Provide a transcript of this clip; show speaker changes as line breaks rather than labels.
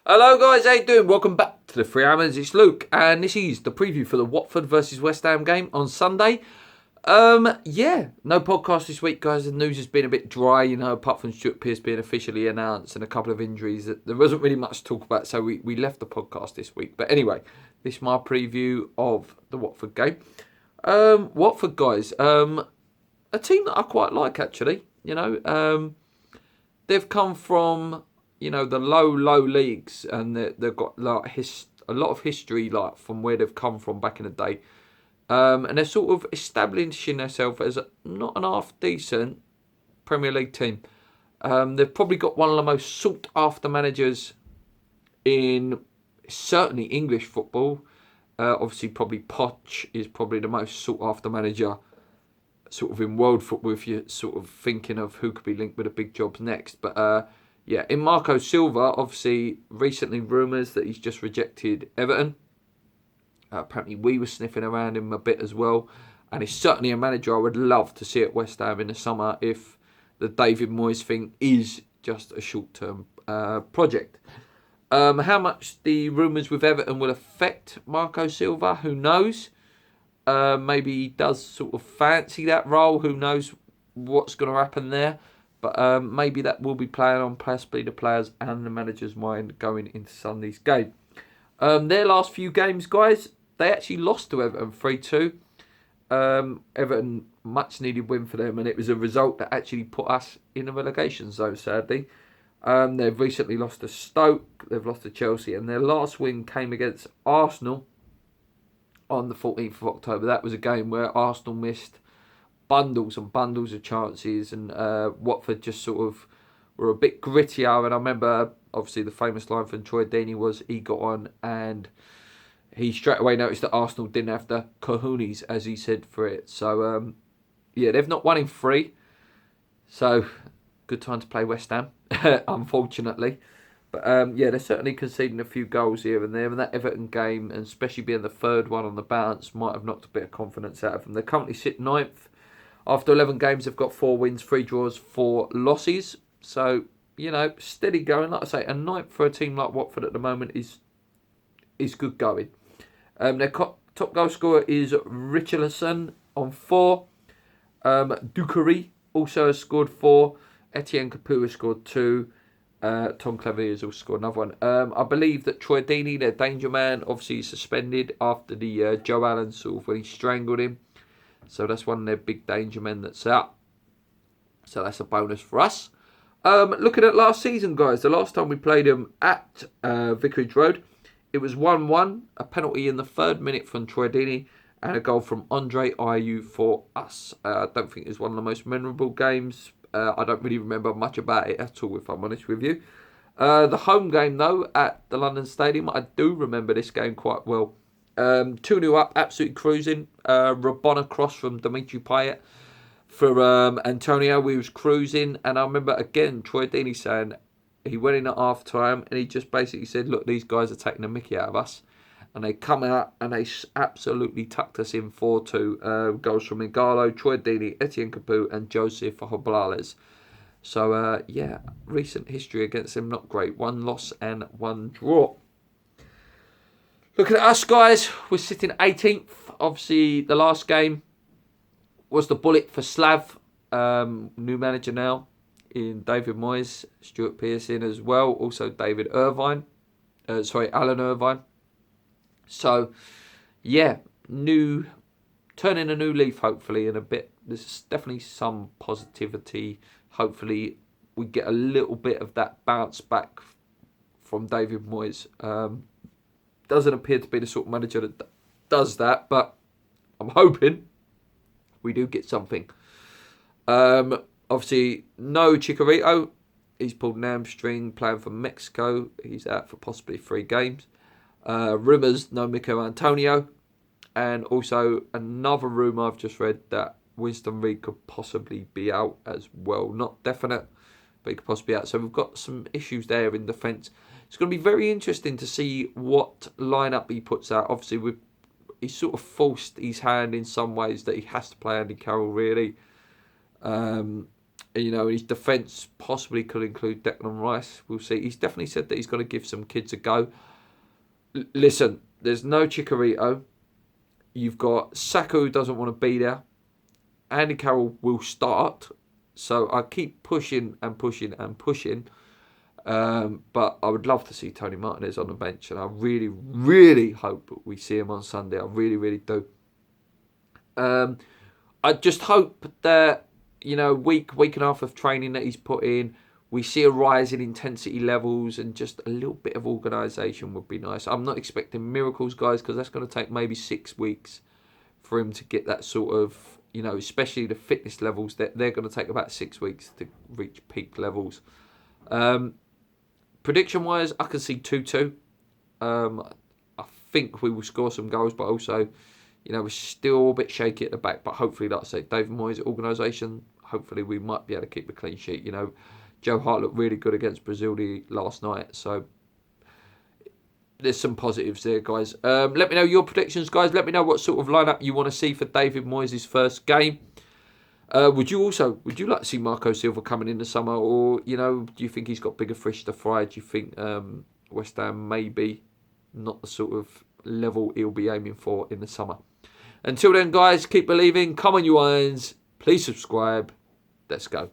Hello guys, how you doing? Welcome back to the Three Hammers. It's Luke, and this is the preview for the Watford versus West Ham game on Sunday. No podcast this week, guys. The news has been a bit dry, apart from Stuart Pearce being officially announced and a couple of injuries. There wasn't really much to talk about, so we left the podcast this week. But anyway, this is my preview of the Watford game. Watford, guys, a team that I quite like, actually. They've come from the low leagues, and they've got like a lot of history, like from where they've come from back in the day, and they're sort of establishing themselves as not an half decent Premier League team. They've probably got one of the most sought after managers in certainly English football. Obviously, probably Poch is probably the most sought after manager sort of in world football, if you're sort of thinking of who could be linked with the big jobs next. But in Marco Silva, obviously, recently rumours that he's just rejected Everton. Apparently, we were sniffing around him a bit as well. And he's certainly a manager I would love to see at West Ham in the summer if the David Moyes thing is just a short-term project. How much the rumours with Everton will affect Marco Silva, who knows? Maybe he does sort of fancy that role. Who knows what's going to happen there? But maybe that will be playing on possibly the players and the manager's mind going into Sunday's game. Their last few games, guys, they actually lost to Everton 3-2. Everton, much needed win for them, and it was a result that actually put us in the relegation zone, sadly. They've recently lost to Stoke, they've lost to Chelsea, and their last win came against Arsenal on the 14th of October. That was a game where Arsenal missed bundles and bundles of chances, and Watford just sort of were a bit grittier. And I remember, obviously, the famous line from Troy Deeney was he got on and he straight away noticed that Arsenal didn't have the cojones, as he said, for it. So, they've not won in 3. So, good time to play West Ham, unfortunately. But, they're certainly conceding a few goals here and there. And that Everton game, and especially being the third one on the bounce, might have knocked a bit of confidence out of them. They currently sit 9th. After 11 games, they've got 4 wins, 3 draws, 4 losses. So, steady going. Like I say, a 9th for a team like Watford at the moment is good going. Their top goal scorer is Richarlison on 4. Ducari also has scored 4. Etienne Capoue has scored 2. Tom Cleverley has also scored another one. I believe that Troy Deeney, their danger man, obviously suspended after the Joe Allen sort of when he strangled him. So that's one of their big danger men that's out. So that's a bonus for us. Looking at last season, guys, the last time we played them at Vicarage Road, it was 1-1, a penalty in the 3rd minute from Troy Deeney, and a goal from Andre Ayew for us. I don't think it was one of the most memorable games. I don't really remember much about it at all, if I'm honest with you. The home game, though, at the London Stadium, I do remember this game quite well. 2-0 up, absolutely cruising. Rabona cross from Dimitri Payet for Antonio. We was cruising, and I remember again Troy Deeney saying he went in at half time and he just basically said, "Look, these guys are taking the mickey out of us," and they come out and they absolutely tucked us in 4-2. Goals from Igalo, Troy Deeney, Etienne Capoue, and Joseph Hoblales. So recent history against them not great. 1 loss and 1 draw. Looking at us, guys, we're sitting 18th. Obviously, the last game was the bullet for Slav, new manager now in David Moyes, Stuart Pearce in as well. Also, Alan Irvine. So, turning a new leaf, hopefully, in a bit. There's definitely some positivity. Hopefully, we get a little bit of that bounce back from David Moyes. Doesn't appear to be the sort of manager that does that, but I'm hoping we do get something. Obviously, no Chicharito. He's pulled an hamstring, playing for Mexico. He's out for possibly 3 games. Rumours, no Mikel Antonio. And also another rumour I've just read that Winston Reid could possibly be out as well. Not definite, but he could possibly be out. So we've got some issues there in defence. It's going to be very interesting to see what lineup he puts out. Obviously, he's sort of forced his hand in some ways that he has to play Andy Carroll, really. You know, his defence possibly could include Declan Rice. We'll see. He's definitely said that he's going to give some kids a go. Listen, there's no Chicharito. You've got Saka, who doesn't want to be there. Andy Carroll will start. So I keep pushing and pushing and pushing. But I would love to see Tony Martinez on the bench. And I really, really hope we see him on Sunday. I really, really do. I just hope that, you know, week and a half of training that he's put in, we see a rise in intensity levels, and just a little bit of organisation would be nice. I'm not expecting miracles, guys, because that's going to take maybe 6 weeks for him to get that sort of, you know, especially the fitness levels, that they're going to take about 6 weeks to reach peak levels. Prediction-wise, I can see 2-2. I think we will score some goals, but also, you know, we're still a bit shaky at the back. But hopefully, like I say, David Moyes' organisation, hopefully we might be able to keep a clean sheet. You know, Joe Hart looked really good against Brazil last night. So there's some positives there, guys. Let me know your predictions, guys. Let me know what sort of lineup you want to see for David Moyes' first game. Would you like to see Marco Silva coming in the summer, or, you know, do you think he's got bigger fish to fry? Do you think West Ham maybe not the sort of level he'll be aiming for in the summer? Until then, guys, keep believing. Come on, you irons. Please subscribe. Let's go.